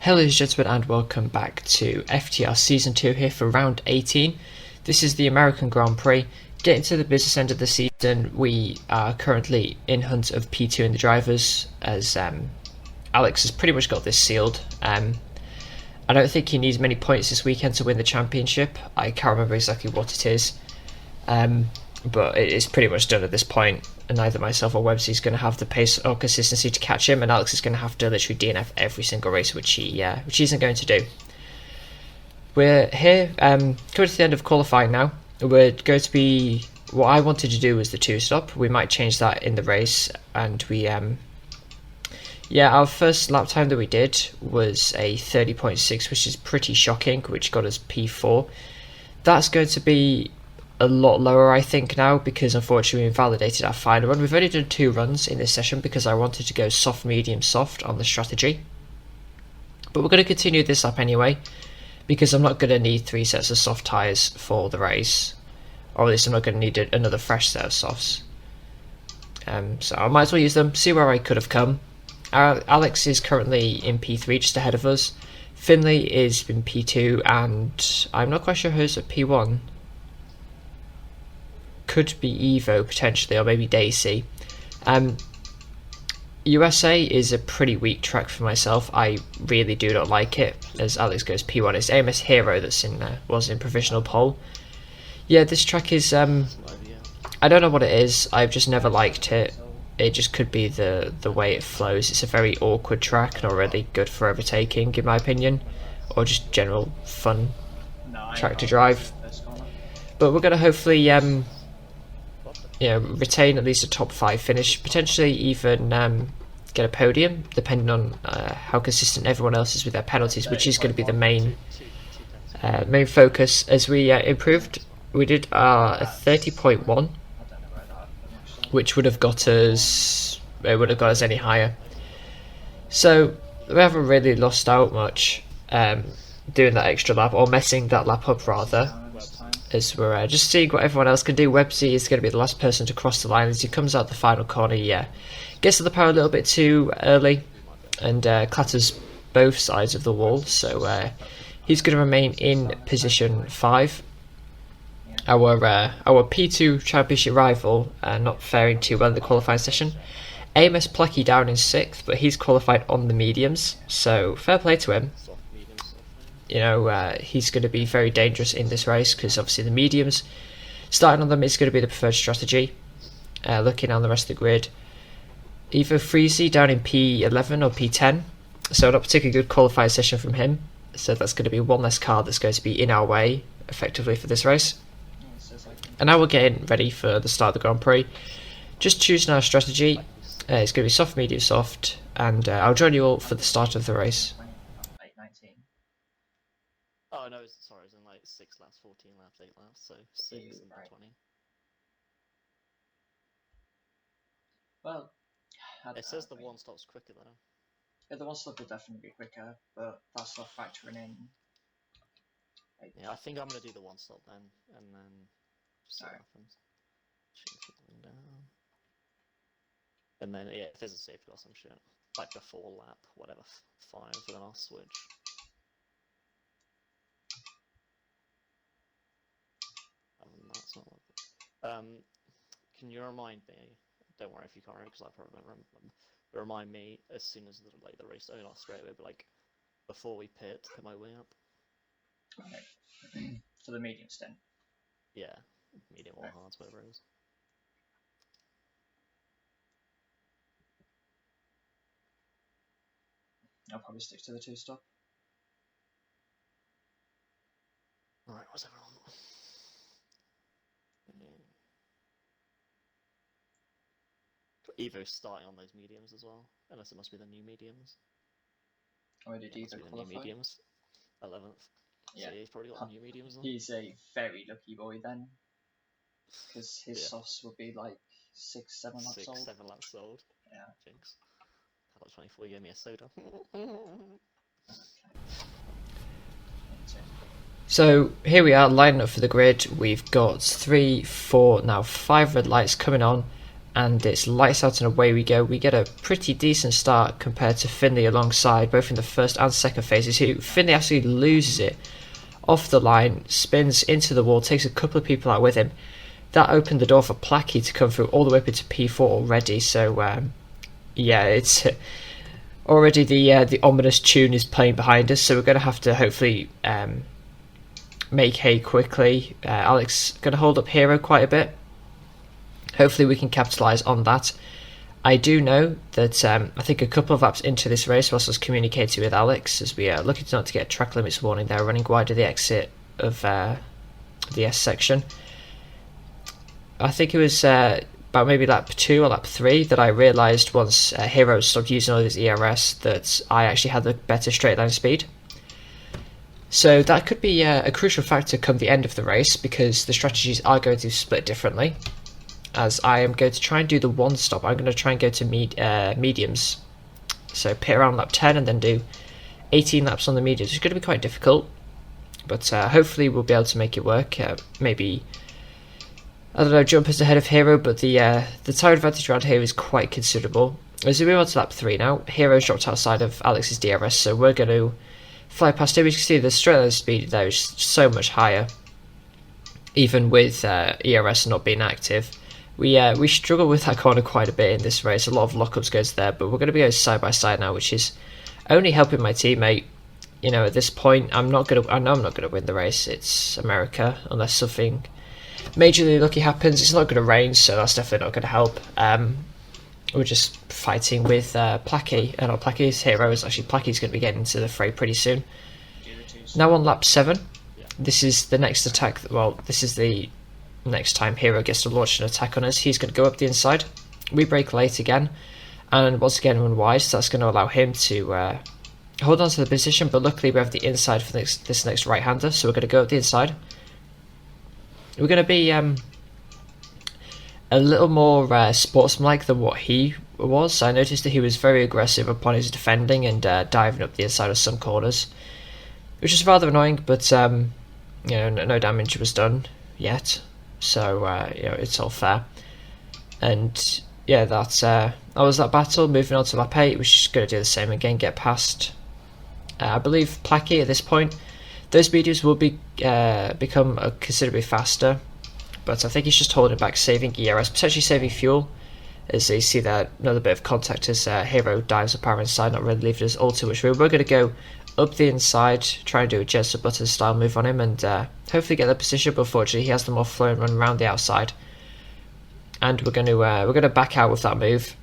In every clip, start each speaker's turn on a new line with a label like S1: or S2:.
S1: Hello ladies and gentlemen and welcome back to FTR Season 2 here for round 18. This is the American Grand Prix. Getting to the business end of the season, we are currently in hunt of P2 in the drivers as Alex has pretty much got this sealed. I don't think he needs many points this weekend to win the championship. I can't remember exactly what it is, but it is pretty much done at this point. And neither myself or Websy is going to have the pace or consistency to catch him, and Alex is going to have to literally DNF every single race, which he isn't going to do. We're here, coming to the end of qualifying now. We're going to be, what I wanted to do was the 2-stop. We might change that in the race, and we, our first lap time that we did was a 30.6, which is pretty shocking, which got us P4. That's going to be a lot lower, I think, now, because unfortunately we invalidated our final run. We've only done 2 runs in this session because I wanted to go soft, medium, soft on the strategy. But we're going to continue this lap anyway, because I'm not going to need 3 sets of soft tyres for the race, or at least I'm not going to need another fresh set of softs. So I might as well use them, see where I could have come. Alex is currently in P3, just ahead of us. Finley is in P2, and I'm not quite sure who's at P1. Could be Evo potentially, or maybe Daisy. USA is a pretty weak track for myself. I really do not like it. As Alex goes P1, it's AMS Hero that's in there, was in provisional pole. Yeah, this track is I don't know what it is. I've just never liked it. It just could be the way it flows. It's a very awkward track, not really good for overtaking in my opinion, or just general fun track to drive. But we're going to hopefully retain at least a top 5 finish, potentially even get a podium, depending on how consistent everyone else is with their penalties, which is going to be the main focus. As we improved, we did a 30.1, which would have got us any higher. So we haven't really lost out much doing that extra lap, or messing that lap up rather. As we're just seeing what everyone else can do. Websy is going to be the last person to cross the line as he comes out the final corner. Gets to the power a little bit too early and clatters both sides of the wall, so he's going to remain in position 5. Our P2 championship rival not faring too well in the qualifying session. AMS Plucky down in 6th, but he's qualified on the mediums, so fair play to him. He's going to be very dangerous in this race because obviously the mediums, starting on them is going to be the preferred strategy. Looking on the rest of the grid, Evo Freezy down in P11 or P10, so not particularly good qualifying session from him. So that's going to be one less car that's going to be in our way effectively for this race. And now we're getting ready for the start of the Grand Prix. Just choosing our strategy. It's going to be soft, medium, soft, and I'll join you all for the start of the race.
S2: Oh no, sorry, it's in like 6 laps, 14 laps, 8 laps, so 6 and
S3: right.
S2: 20.
S3: Well,
S2: It says the 1-stop's quicker though.
S3: Yeah, the 1-stop will definitely be quicker, but that's not factoring in.
S2: Yeah, I think I'm gonna do the 1-stop then, and then see what happens. Change it down. And then, yeah, if there's a safety or some shit, like before lap, whatever, 5, and then I'll switch. That's not what can you remind me, don't worry if you can't remember because I probably won't remember them, but remind me as soon as the race starts straight away, but like before we pit my way up.
S3: Okay. For the medium stint.
S2: Yeah, medium or hard, whatever it is.
S3: I'll probably stick to the 2-stop.
S2: Alright, what's everyone? Evo's starting on those mediums as well, unless it must be the new mediums.
S3: Or did Evo
S2: the new mediums? 11th.
S3: Yeah,
S2: so he's probably got the new mediums on.
S3: He's a very lucky boy then, because his softs will be like 6, 7 laps old.
S2: 6, 7 laps old.
S3: Yeah.
S2: Jinx. How about 24 gave me a soda?
S1: So here we are lining up for the grid. We've got 3, 4, now 5 red lights coming on. and it's lights out and away we go. We get a pretty decent start compared to Finley alongside, both in the first and second phases. Finley actually loses it off the line, spins into the wall, takes a couple of people out with him. That opened the door for Placky to come through all the way up into P4 already, so yeah, it's already the ominous tune is playing behind us, so we're going to have to hopefully make hay quickly. Alex going to hold up Hero quite a bit. Hopefully we can capitalise on that. I do know that I think a couple of laps into this race, whilst I was communicating with Alex, as we are lucky not to get track limits warning there, running wide of the exit of the S section. I think it was about maybe lap 2 or lap 3 that I realised once Hero stopped using all of his ERS that I actually had the better straight line speed. So that could be a crucial factor come the end of the race, because the strategies are going to split differently. As I am going to try and do the one stop, I'm going to try and go to mediums. So pit around lap 10 and then do 18 laps on the mediums. It's going to be quite difficult, but hopefully we'll be able to make it work. Maybe, I don't know, jumpers ahead of Hero, but the tyre advantage around here is quite considerable. As we move on to lap 3 now, Hero's dropped outside of Alex's DRS, so we're going to fly past him. You can see the straight line speed there is so much higher, even with ERS not being active. We struggle with that corner quite a bit in this race. A lot of lockups goes there, but we're going to be going side by side now, which is only helping my teammate. You know, at this point, I know I'm not going to win the race. It's America, unless something majorly lucky happens. It's not going to rain, so that's definitely not going to help. We're just fighting with Placky, and our Placky's Hero is actually Placky's going to be getting into the fray pretty soon. Now on lap 7, this is the next attack. Well, this is the next time Hero gets to launch an attack on us. He's going to go up the inside. We brake late again, and once again run wide, so that's going to allow him to hold on to the position, but luckily we have the inside for this next right-hander, so we're going to go up the inside. We're going to be a little more sportsmanlike than what he was. I noticed that he was very aggressive upon his defending and diving up the inside of some corners, which is rather annoying, but you know, no damage was done yet. So you know, it's all fair. And yeah, that was that battle. Moving on to lap 8, we're just going to do the same again, get past I believe Placky at this point. Those mediums will be become considerably faster, but I think he's just holding back, saving ERS, potentially saving fuel. As you see there, another bit of contact as Hero dives up our inside, not really leaving us all too much room. We're going to go up the inside, try and do a Jensen Button style move on him, and hopefully get the position. But unfortunately, he has the more flow and run around the outside, and we're going to back out with that move.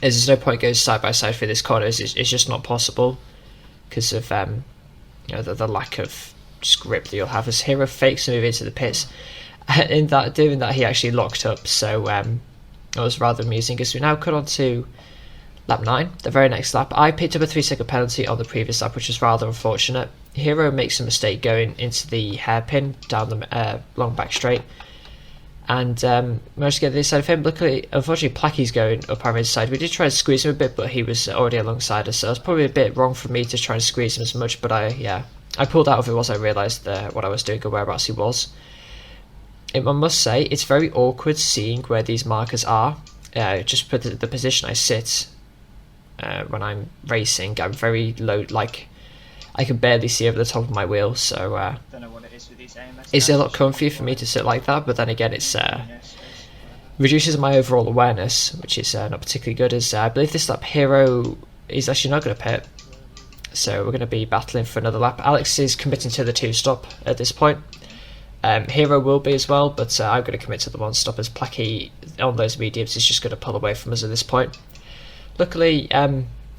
S1: As there's no point going side by side through this corner. It's just not possible because of you know, the lack of just grip that you'll have as Hero fakes a move into the pits. In doing that, he actually locked up. So it was rather amusing. As we now cut on to lap 9, the very next lap. I picked up a 3-second penalty on the previous lap, which was rather unfortunate. Hero makes a mistake going into the hairpin down the long back straight, and managed to get this side of him. Luckily, unfortunately, Placky's going up our inside. We did try to squeeze him a bit, but he was already alongside us, so it was probably a bit wrong for me to try and squeeze him as much, but I pulled out of it once I realised what I was doing and whereabouts he was. I must say, it's very awkward seeing where these markers are. Just for the position I sit when I'm racing, I'm very low, like I can barely see over the top of my wheel, so
S3: Don't know what it is with these AMS.
S1: it's a lot comfier for me to sit like that, but then again it's reduces my overall awareness, which is not particularly good, as I believe this lap Hero is actually not going to pit, so we're going to be battling for another lap. Alex is committing to the 2-stop at this point. Hero will be as well, but I'm going to commit to the 1-stop, as Placky on those mediums is just going to pull away from us at this point. Luckily,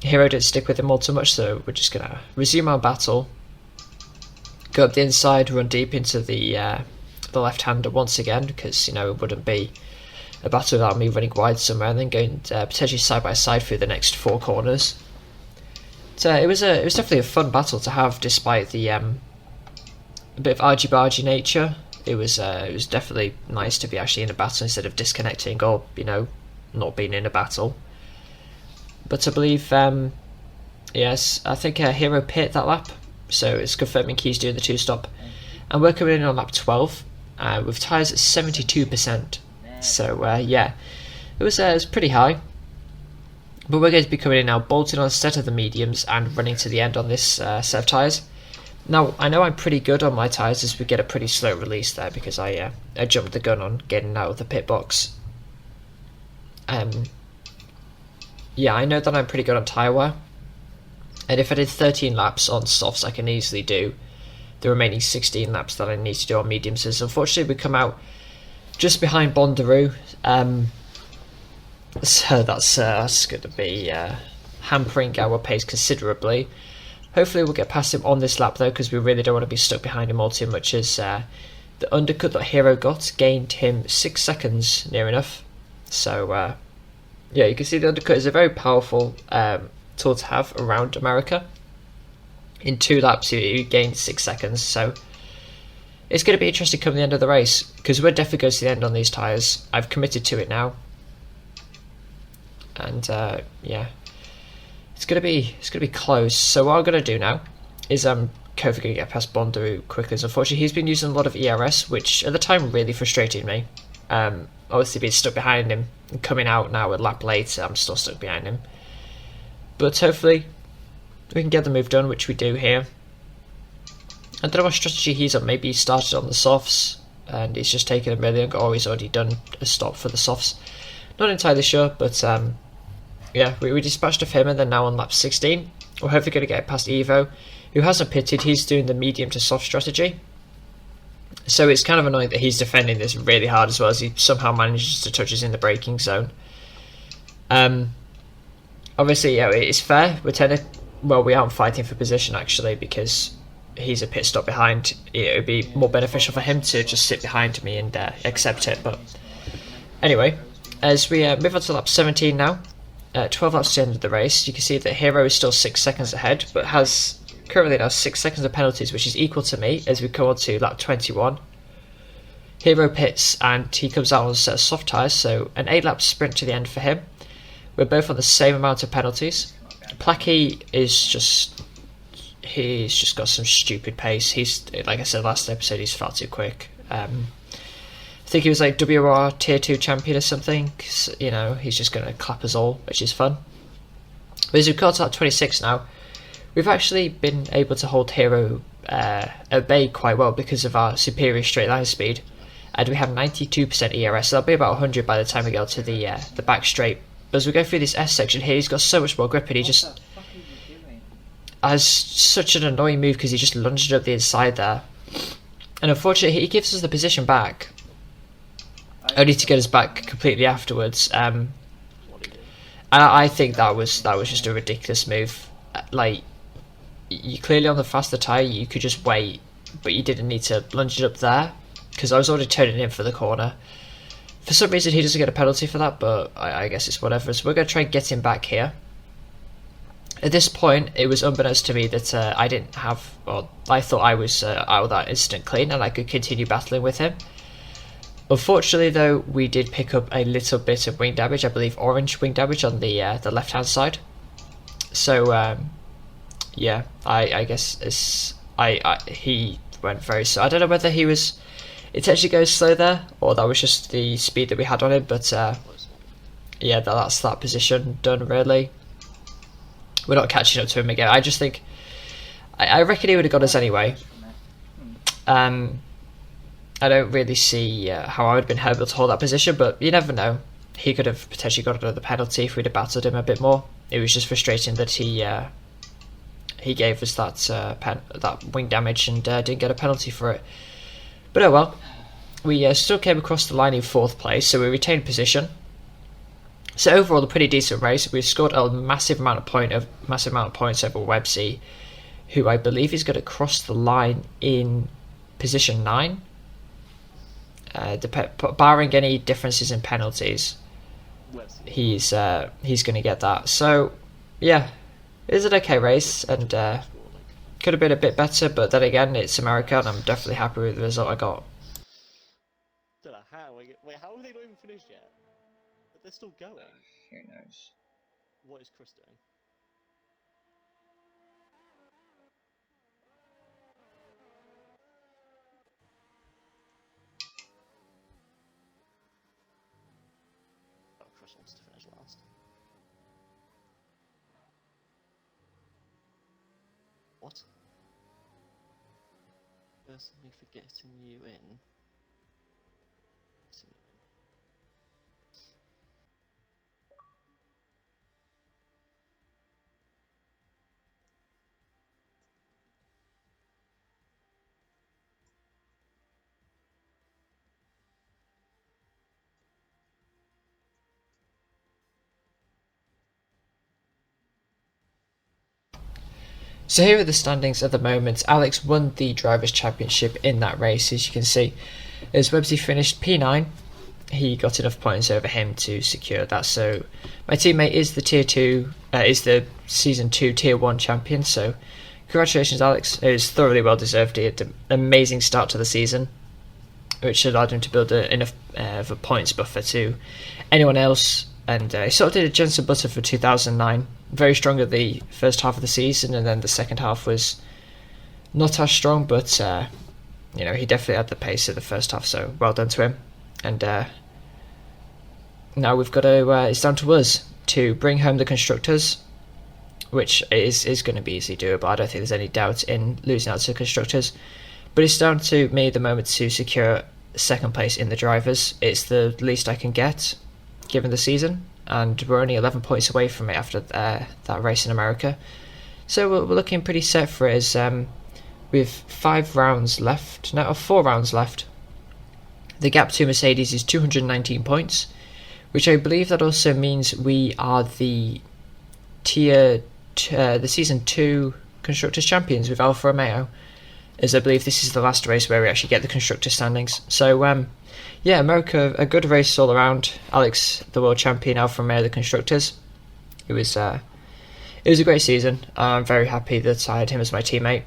S1: Hero didn't stick with him all too much, so we're just going to resume our battle, go up the inside, run deep into the left-hander once again, because, you know, it wouldn't be a battle without me running wide somewhere, and then going potentially side by side through the next 4 corners. So it was definitely a fun battle to have, despite the a bit of argy-bargy nature. It was definitely nice to be actually in a battle instead of disconnecting or, you know, not being in a battle. But I believe, yes, I think Hero pit that lap, so it's confirming he's doing the 2-stop. And we're coming in on lap 12 with tyres at 72%. So yeah, it was pretty high. But we're going to be coming in now, bolting on a set of the mediums and running to the end on this set of tyres. Now, I know I'm pretty good on my tyres as we get a pretty slow release there because I jumped the gun on getting out of the pit box. Yeah, I know that I'm pretty good on tyre wear. And if I did 13 laps on softs, I can easily do the remaining 16 laps that I need to do on mediums. So unfortunately, we come out just behind Bonduroo. So that's going to be hampering our pace considerably. Hopefully we'll get past him on this lap though, because we really don't want to be stuck behind him all too much, as the undercut that Hero got gained him 6 seconds near enough. So yeah, you can see the undercut is a very powerful tool to have around America. In 2 laps he gained 6 seconds, so it's going to be interesting come the end of the race, because we're definitely going to the end on these tyres. I've committed to it now. And yeah, it's gonna be close. So what I'm gonna do now is I'm hopefully gonna get past Bonduroo quickly. As unfortunately, he's been using a lot of ERS, which at the time really frustrated me. Obviously, being stuck behind him and coming out now a lap later, I'm still stuck behind him. But hopefully, we can get the move done, which we do here. I don't know what strategy he's on. Maybe he started on the softs and he's just taken a really long, or he's already done a stop for the softs. Not entirely sure, but yeah, we dispatched of him, and then now on lap 16, we're hopefully going to get past Evo, who hasn't pitted. He's doing the medium to soft strategy. So it's kind of annoying that he's defending this really hard as well, as he somehow manages to touch us in the braking zone. Obviously, yeah, it's fair. We aren't fighting for position actually, because he's a pit stop behind. It would be more beneficial for him to just sit behind me and accept it. But anyway, as we move on to lap 17 now, 12 laps to the end of the race, you can see that Hero is still 6 seconds ahead, but has currently now 6 seconds of penalties, which is equal to me as we come on to lap 21. Hero pits and he comes out on a set of soft tyres, so an 8-lap sprint to the end for him. We're both on the same amount of penalties. Placky he's just got some stupid pace. He's, like I said last episode, he's far too quick. I think he was like WR Tier 2 champion or something. You know, he's just going to clap us all, which is fun. But as we've got to lap 26 now, we've actually been able to hold Hero at bay quite well because of our superior straight line speed. And we have 92% ERS, so that'll be about 100 by the time we go to the back straight. But as we go through this S section here, he's got so much more grip, and he just has such an annoying move because he just lunged up the inside there. And unfortunately, he gives us the position back, only to get us back completely afterwards. And I think that was just a ridiculous move. Like, you clearly on the faster tyre, you could just wait, but you didn't need to lunge it up there, because I was already turning in for the corner. For some reason he doesn't get a penalty for that, but I guess it's whatever. So we're going to try and get him back here. At this point, it was unbeknownst to me that I didn't have, well, I thought I was out of that incident clean and I could continue battling with him. Unfortunately though, we did pick up a little bit of wing damage, I believe orange wing damage on the left hand side. So yeah, I guess he went very slow. I don't know whether he was intentionally going slow there, or that was just the speed that we had on him, but yeah, that's that position done really. We're not catching up to him again. I just think, I reckon he would have got us anyway. I don't really see how I would have been able to hold that position, but you never know. He could have potentially got another penalty if we'd have battled him a bit more. It was just frustrating that he gave us that wing damage and didn't get a penalty for it. But oh well. We still came across the line in 4th place, so we retained position. So overall, a pretty decent race. We've scored a massive amount of points over Websy, who I believe is going to cross the line in position 9. Barring any differences in penalties, he's going to get that. So yeah, it is an okay race, and could have been a bit better, but then again, it's America, and I'm definitely happy with the result I got.
S2: Don't know how. Wait, how have they not even finished yet? But they're still going.
S3: Who knows?
S2: What is Chris doing? wants to finish last. What? Personally for getting you in.
S1: So here are the standings at the moment. Alex won the Drivers' Championship in that race, as you can see. As Websy finished P9, he got enough points over him to secure that. So my teammate is the the Season 2 Tier 1 champion, so congratulations Alex. It was thoroughly well deserved. He had an amazing start to the season, which allowed him to build enough of a points buffer to anyone else. And he sort of did a Jensen Button for 2009. Very strong at the first half of the season, and then the second half was not as strong, but he definitely had the pace of the first half, so well done to him. And now we've got to, it's down to us to bring home the Constructors, which is going to be easily doable. I don't think there's any doubt in losing out to the Constructors, but it's down to me at the moment to secure second place in the Drivers. It's the least I can get given the season, and we're only 11 points away from it after that race in America, so we're looking pretty set for it. With 4 rounds left. The gap to Mercedes is 219 points, which I believe that also means we are the the Season 2 Constructors Champions with Alfa Romeo, as I believe this is the last race where we actually get the Constructor standings. So yeah, America, a good race all around. Alex, the world champion, Alfa Romeo, the Constructors. It was a great season. I'm very happy that I had him as my teammate.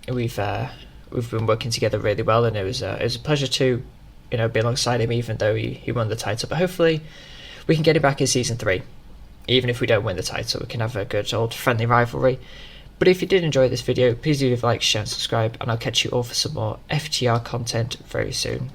S1: We've been working together really well, and it was a pleasure to be alongside him, even though he won the title. But hopefully we can get him back in Season 3. Even if we don't win the title, we can have a good old friendly rivalry. But if you did enjoy this video, please do leave a like, share and subscribe, and I'll catch you all for some more FTR content very soon.